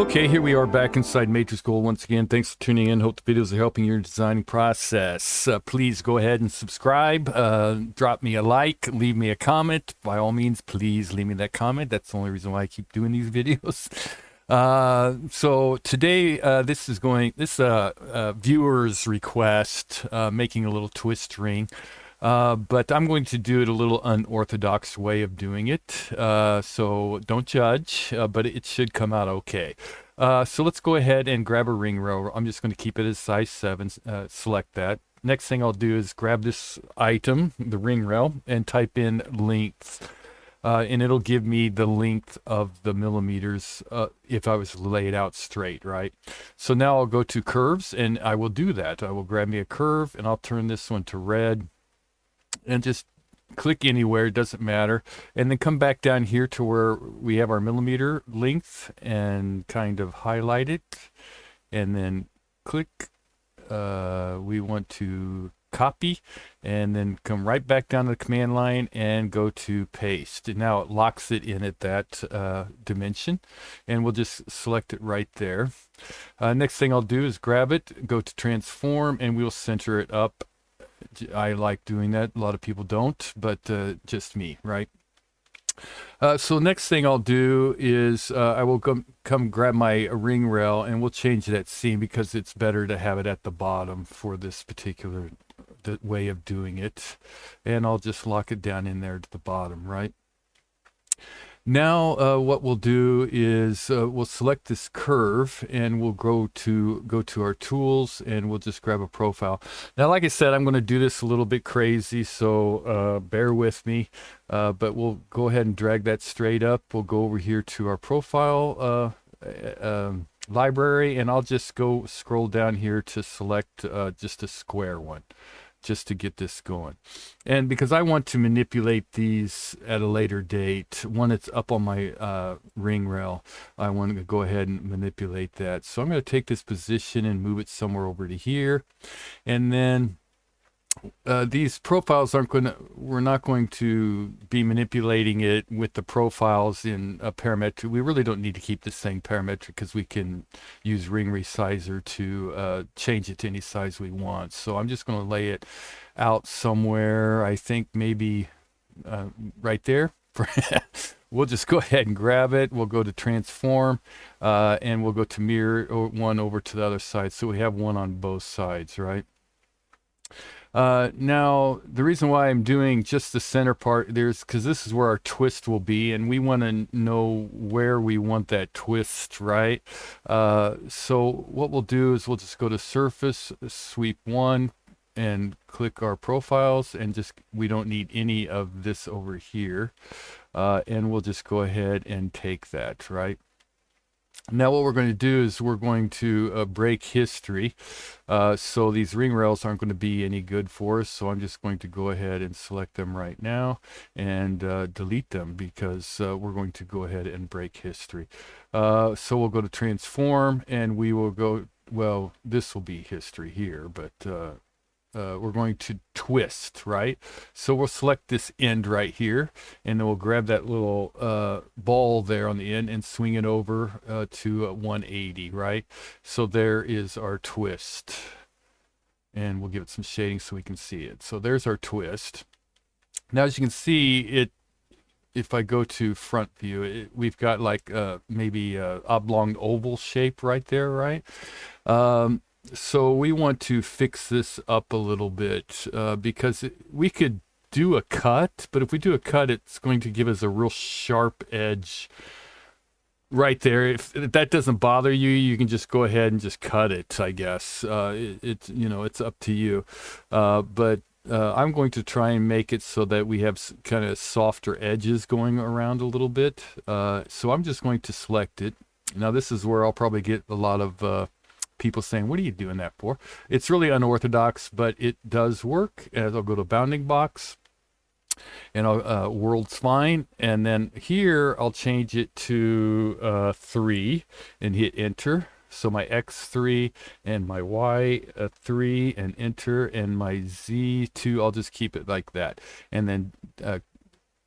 Okay, here we are back inside MatrixGold once again. Thanks for tuning in. Hope the videos are helping your designing process. Please go ahead and subscribe. Drop me a like. Leave me a comment. By all means, please leave me that comment. That's the only reason why I keep doing these videos. So today, this viewer's request, making a little twist ring. But I'm going to do it a little unorthodox way of doing it. So don't judge, but it should come out okay. So let's go ahead and grab a ring rail. I'm just going to keep it as size 7, select that. Next thing I'll do is grab this item, the ring rail, and type in length. And it'll give me the length of the millimeters if I was laid out straight, right? So now I'll go to curves, and I will do that. I will grab me a curve, and I'll turn this one to red. And just click anywhere, it doesn't matter, and then come back down here to where we have our millimeter length and kind of highlight it, and then click. We want to copy, and then come right back down to the command line and go to paste. And now it locks it in at that dimension, and we'll just select it right there. Next thing I'll do is grab it, go to transform, and we'll center it up. I like doing that. A lot of people don't, but just me, right? So next thing I'll do is I will come grab my ring rail, and we'll change that seam because it's better to have it at the bottom for this particular way of doing it. And I'll just lock it down in there to the bottom, right? Now what we'll do is we'll select this curve, and we'll go to our tools, and we'll just grab a profile. Now, like I said, I'm going to do this a little bit crazy, so bear with me. But we'll go ahead and drag that straight up. We'll go over here to our profile library, and I'll just go scroll down here to select just a square one, just to get this going. And because I want to manipulate these at a later date, when it's up on my ring rail, I want to go ahead and manipulate that. So I'm going to take this position and move it somewhere over to here. And then these profiles we're not going to be manipulating it with the profiles in a parametric. We really don't need to keep this thing parametric because we can use ring resizer to change it to any size we want. So I'm just going to lay it out somewhere, I think maybe right there. We'll just go ahead and grab it. We'll go to transform, and we'll go to mirror one over to the other side. So we have one on both sides, right? Now, the reason why I'm doing just the center part because this is where our twist will be, and we want to know where we want that twist, right? So what we'll do is we'll just go to surface, sweep 1, and click our profiles, and we don't need any of this over here. And we'll just go ahead and take that, right? Now what we're going to do is we're going to break history. So these ring rails aren't going to be any good for us. So I'm just going to go ahead and select them right now and delete them because we're going to go ahead and break history. So we'll go to transform, and we will go, well, this will be history here, but we're going to twist, right? So we'll select this end right here, and then we'll grab that little ball there on the end and swing it over to 180, right? So there is our twist, and we'll give it some shading so we can see it. So there's our twist. Now, as you can see, if I go to front view, we've got like maybe a oblong oval shape right there, right? So we want to fix this up a little bit because we could do a cut, but if we do a cut, it's going to give us a real sharp edge right there. If that doesn't bother you, you can just go ahead and just cut it, I guess. It's up to you. But I'm going to try and make it so that we have kind of softer edges going around a little bit. So I'm just going to select it. Now this is where I'll probably get a lot of people saying, what are you doing that for? It's really unorthodox, but it does work. And I'll go to bounding box, and I'll world's fine. And then here I'll change it to 3 and hit enter. So my X3 and my Y3 and enter, and my Z2, I'll just keep it like that. And then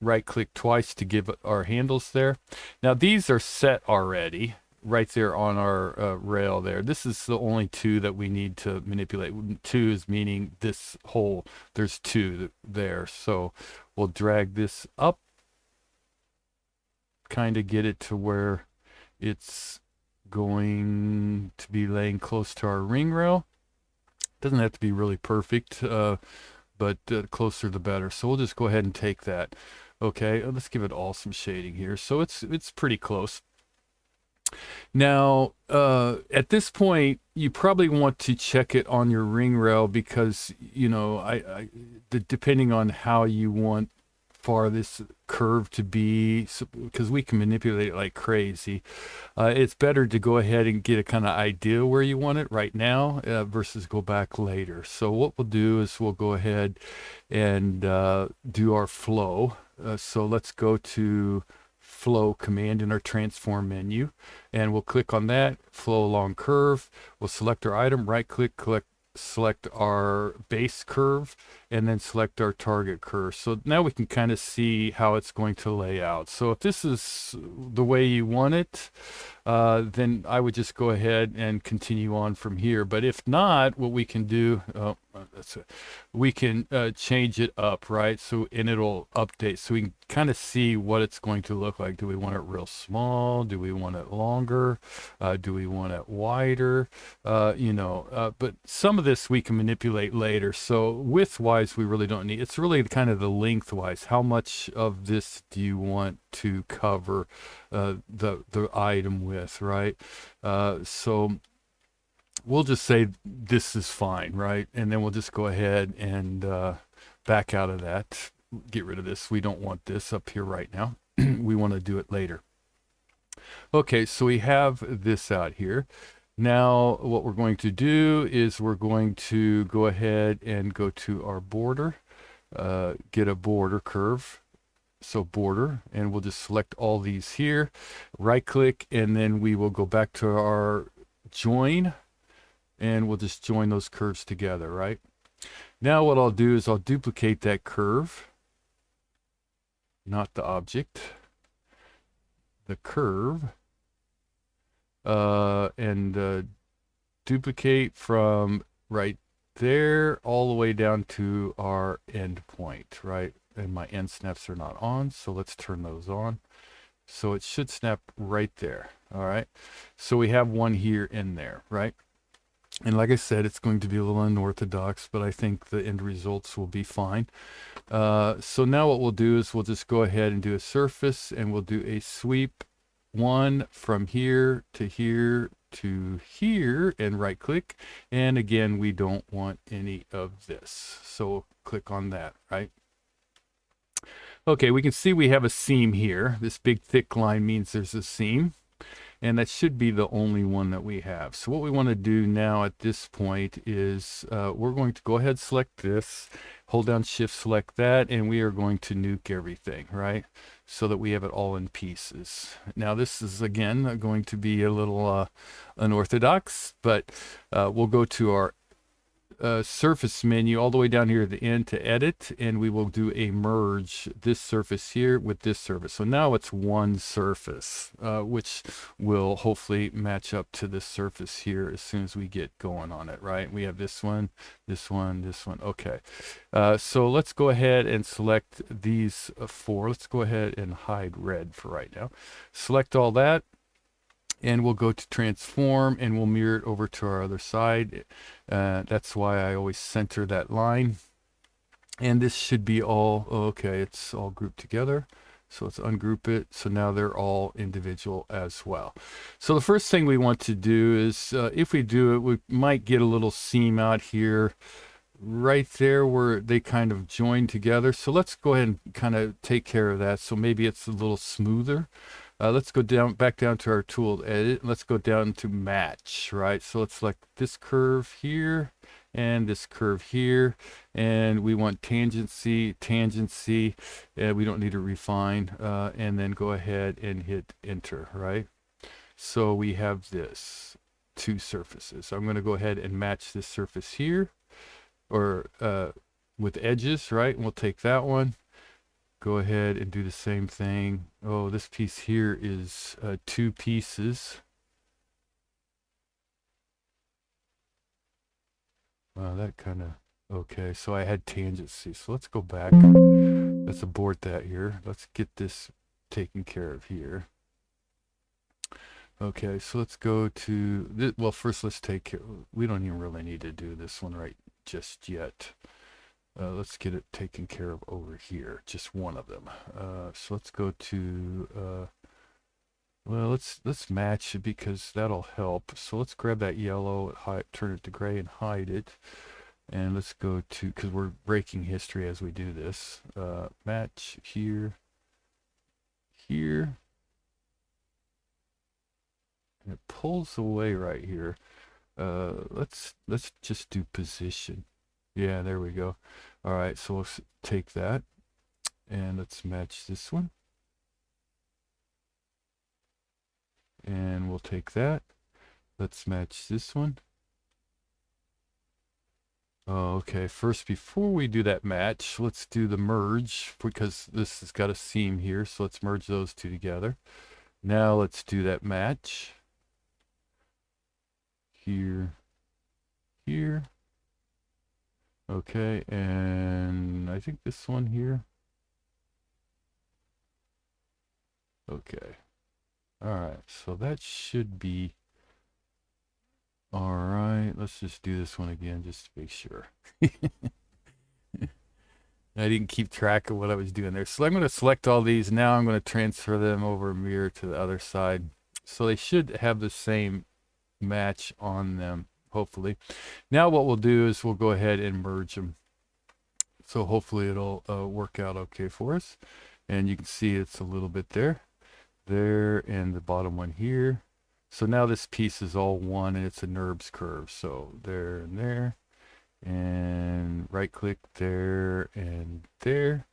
right click twice to give our handles there. Now these are set already. right there on our rail there. This is the only two that we need to manipulate. Two is meaning this hole, there's two there. So we'll drag this up, kind of get it to where it's going to be laying close to our ring rail. Doesn't have to be really perfect, but closer the better. So we'll just go ahead and take that. Okay, let's give it all some shading here. So it's pretty close. Now, at this point, you probably want to check it on your ring rail because, you know, depending on how you want far this curve to be, because we can manipulate it like crazy, it's better to go ahead and get a kind of idea where you want it right now versus go back later. So what we'll do is we'll go ahead and do our flow. So let's go to flow command in our transform menu, and we'll click on that, flow along curve. We'll select our item, right click, select our base curve, and then select our target curve. So now we can kind of see how it's going to lay out. So if this is the way you want it, then I would just go ahead and continue on from here. But if not, what we can do, we can change it up, right? So, and it'll update. So we can kind of see what it's going to look like. Do we want it real small? Do we want it longer? Do we want it wider? But some of this we can manipulate later. So width-wise, we really don't need. It's really kind of the length-wise. How much of this do you want to cover the item with, right? So we'll just say this is fine, right? And then we'll just go ahead and back out of that. Get rid of this. We don't want this up here right now. We want to do it later. Okay, so we have this out here. Now what we're going to do is we're going to go ahead and go to our border, get a border curve. So border, and we'll just select all these here, right click, and then we will go back to our join, and we'll just join those curves together, right? Now what I'll do is I'll duplicate that curve, not the object, the curve, and duplicate from right there all the way down to our end point, right? And my end snaps are not on, so let's turn those on. So it should snap right there. All right, so we have one here in there, right? And like I said, it's going to be a little unorthodox, but I think the end results will be fine. So now what we'll do is we'll just go ahead and do a surface, and we'll do a sweep one from here to here to here, and right click. And again, we don't want any of this, so click on that, right? Okay, we can see we have a seam here. This big thick line means there's a seam, and that should be the only one that we have. So what we want to do now at this point is we're going to go ahead, select this, hold down shift, select that, and we are going to nuke everything, right? So that we have it all in pieces. Now this is again going to be a little unorthodox, but we'll go to our surface menu all the way down here at the end to edit, and we will do a merge this surface here with this surface. So now it's one surface, which will hopefully match up to this surface here as soon as we get going on it, right? We have this one, this one, this one. Okay, so let's go ahead and select these four. Let's go ahead and hide red for right now. Select all that, and we'll go to transform, and we'll mirror it over to our other side. That's why I always center that line. And this should be all, okay, it's all grouped together. So let's ungroup it. So now they're all individual as well. So the first thing we want to do is, if we do it, we might get a little seam out here right there where they kind of join together. So let's go ahead and kind of take care of that. So maybe it's a little smoother. Let's go back down to our tool edit. Let's go down to match, right? So let's select this curve here and this curve here, and we want tangency, we don't need to refine, and then go ahead and hit enter, right? So we have this two surfaces. I'm going to go ahead and match this surface here, or with edges, right? And we'll take that one. Go ahead and do the same thing. Oh, this piece here is two pieces. That kind of, okay, so I had tangents. See, so let's go back. Let's abort that here. Let's get this taken care of here. Okay, so let's go to this. Well, first let's take care. We don't even really need to do this one right just yet. Let's get it taken care of over here. Just one of them. So let's go to. Well, let's match it because that'll help. So let's grab that yellow, turn it to gray, and hide it. And let's go to, because we're breaking history as we do this. Match here, here. And it pulls away right here. Let's just do position. Yeah, there we go. All right, so let's take that and let's match this one. And we'll take that. Let's match this one. Oh, okay. First, before we do that match, let's do the merge because this has got a seam here. So let's merge those two together. Now let's do that match. Here, here. Okay, and I think this one here. Okay. All right, so that should be all right. Let's just do this one again just to make sure. I didn't keep track of what I was doing there. So I'm going to select all these. Now I'm going to transfer them over mirror to the other side. So they should have the same match on them, hopefully. Now what we'll do is we'll go ahead and merge them. So hopefully it'll work out okay for us. And you can see it's a little bit there, and the bottom one here. So now this piece is all one and it's a NURBS curve. So there and there, and right click there and there.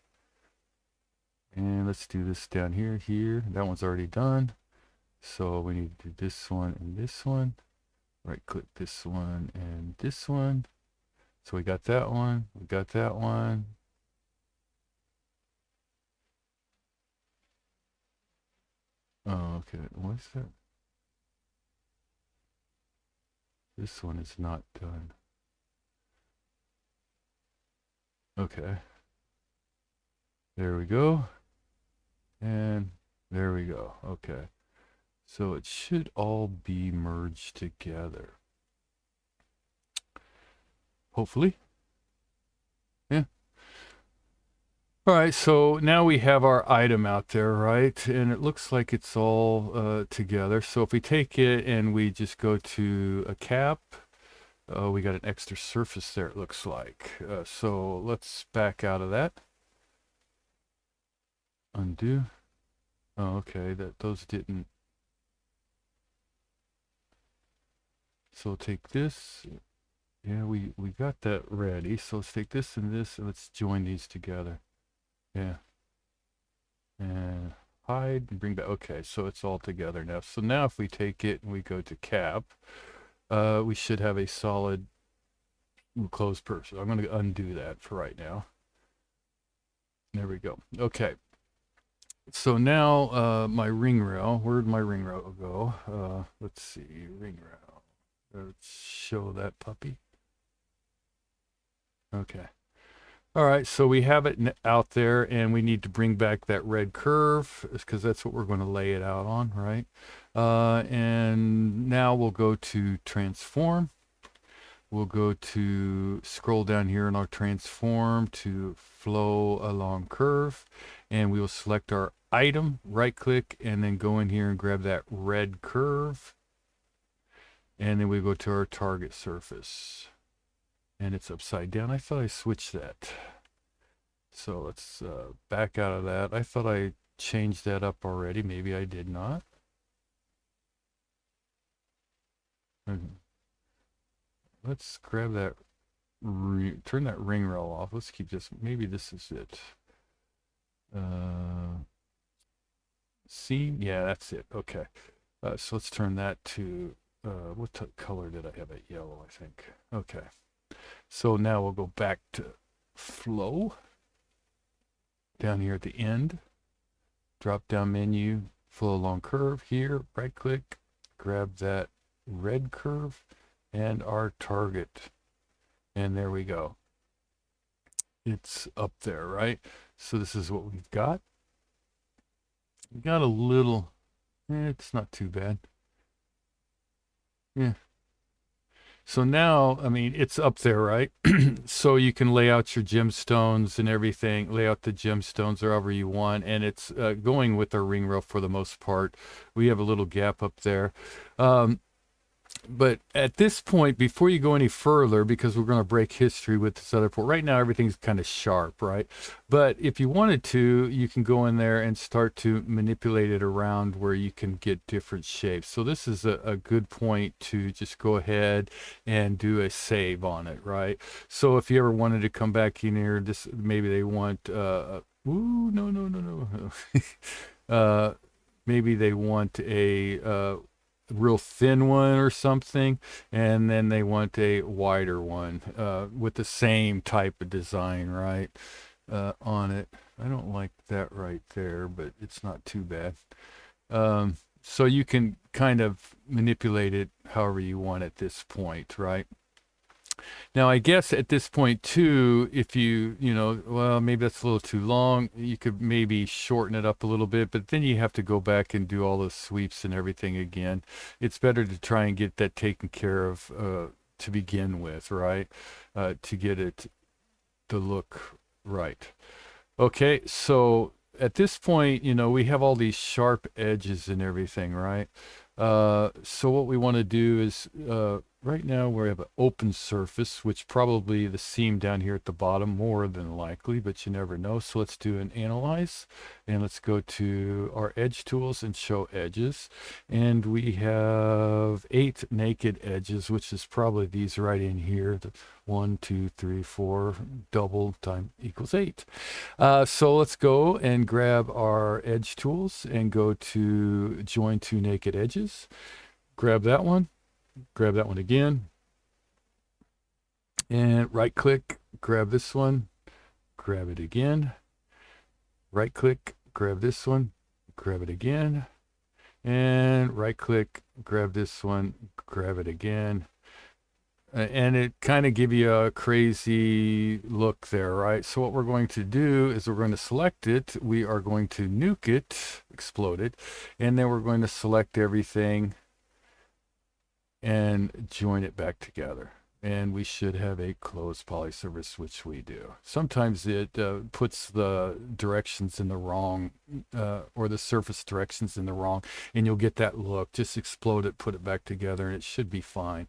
And let's do this down here, here. That one's already done. So we need to do this one and this one. Right click this one and this one. So we got that one, we got that one. Oh, okay, what's that? This one is not done. Okay. There we go. And there we go. Okay. So it should all be merged together. Hopefully. Yeah. All right, so now we have our item out there, right? And it looks like it's all together. So if we take it and we just go to a cap, we got an extra surface there, it looks like. So let's back out of that. Undo. Oh, okay, those didn't. So take this. Yeah, we got that ready. So let's take this and let's join these together. Yeah. And hide and bring back. Okay, so it's all together now. So now if we take it and we go to cap, we should have a solid closed person. I'm going to undo that for right now. There we go. Okay. So now my ring rail, where'd my ring rail go? Let's see, ring rail. Let's show that puppy. Okay. All right, so we have it out there and we need to bring back that red curve because that's what we're going to lay it out on, right? And now we'll go to transform. We'll go to scroll down here in our transform to flow along curve, and we will select our item, right click, and then go in here and grab that red curve. And then we go to our target surface. And it's upside down. I thought I switched that. So let's back out of that. I thought I changed that up already. Maybe I did not. Let's grab that, turn that ring rail off. Let's keep this. Maybe this is it. Seam. Yeah, that's it. Okay. So let's turn that to, what color did I have it? Yellow, I think. Okay. So now we'll go back to flow. Down here at the end, drop down menu, flow along curve here, right click, grab that red curve and our target. And there we go. It's up there, right? So this is what we've got. We got a little, it's not too bad. Yeah. So now, I mean, it's up there, right? So you can lay out your gemstones and everything, lay out the gemstones however you want. And it's going with our ring rail for the most part. We have a little gap up there. But at this point, before you go any further, because we're going to break history with this other port, right now everything's kind of sharp, right? But if you wanted to, you can go in there and start to manipulate it around where you can get different shapes. So this is a good point to just go ahead and do a save on it, right? So if you ever wanted to come back in here, this maybe they want, ooh, no. Maybe they want a real thin one or something, and then they want a wider one with the same type of design, right, on it. I don't like that right there, but it's not too bad. So you can kind of manipulate it however you want at this point, right? Now, I guess at this point too, if well, maybe that's a little too long, you could maybe shorten it up a little bit, but then you have to go back and do all the sweeps and everything again. It's better to try and get that taken care of to begin with, right? To get it to look right. Okay, so at this point, we have all these sharp edges and everything, right? So what we want to do is right now we have an open surface, which probably the seam down here at the bottom more than likely, but you never know. So let's do an analyze, and let's go to our edge tools and show edges. And we have 8 naked edges, which is probably these right in here. 1, 2, 3, 4, double time equals 8. So let's go and grab our edge tools and go to join 2 naked edges. Grab that one again, and right click, grab this one, grab it again, right click, grab this one, grab it again, and right click, grab this one, grab it again. And it kind of give you a crazy look there, right? So what we're going to do is we're going to select it. We are going to nuke it, explode it, and then we're going to select everything and join it back together. And we should have a closed poly surface, which we do. Sometimes it puts the directions in the wrong, or the surface directions in the wrong, and you'll get that look. Just explode it, put it back together, and it should be fine.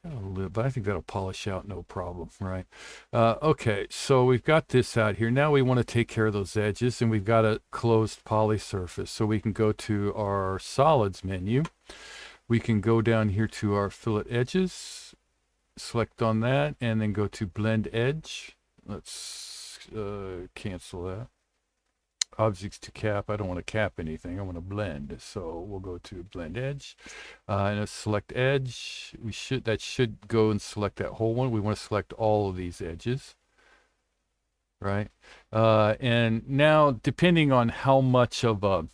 But I think that'll polish out no problem, right? Okay, so we've got this out here. Now we want to take care of those edges, and we've got a closed poly surface. So we can go to our solids menu. We can go down here to our fillet edges, select on that, and then go to blend edge. Let's cancel that. Objects to cap. I don't want to cap anything. I want to blend. So we'll go to blend edge and select edge. That should go and select that whole one. We want to select all of these edges, right? And now, depending on how much of a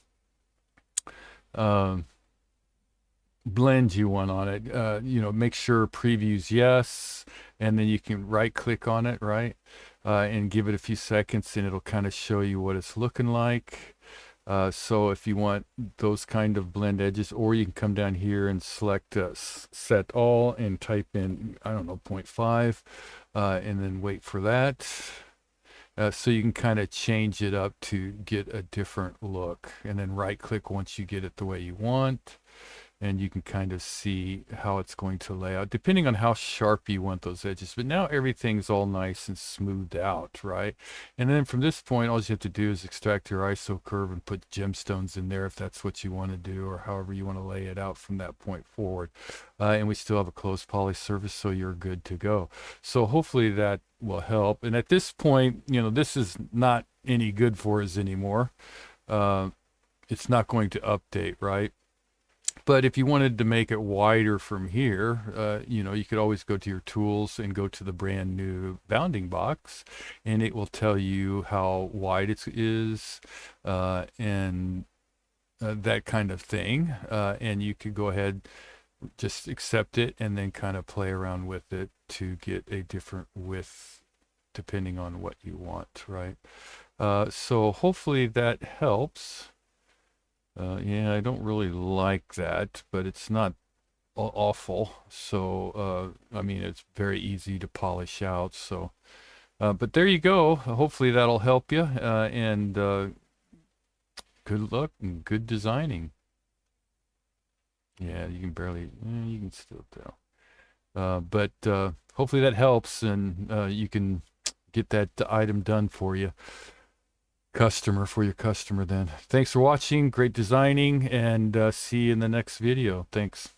blend you want on it, make sure previews yes, and then you can right click on it, right? And give it a few seconds, and it'll kind of show you what it's looking like. So if you want those kind of blend edges, or you can come down here and select set all and type in, I don't know, 0.5, and then wait for that. So you can kind of change it up to get a different look, and then right click once you get it the way you want. And you can kind of see how it's going to lay out, depending on how sharp you want those edges. But now everything's all nice and smoothed out, right? And then from this point, all you have to do is extract your ISO curve and put gemstones in there if that's what you want to do, or however you want to lay it out from that point forward. And we still have a closed poly surface, so you're good to go. So hopefully that will help. And at this point, this is not any good for us anymore. It's not going to update, right? But if you wanted to make it wider from here, you could always go to your tools and go to the brand new bounding box, and it will tell you how wide it is, and that kind of thing. And you could go ahead just accept it and then kind of play around with it to get a different width depending on what you want, right? So hopefully that helps. Yeah, I don't really like that, but it's not awful. So, I mean, it's very easy to polish out. So, but there you go. Hopefully that'll help you. And good luck and good designing. Yeah, you can barely, you can still tell. But hopefully that helps and you can get that item done for you. For your customer then. Thanks for watching. Great designing, and see you in the next video. Thanks.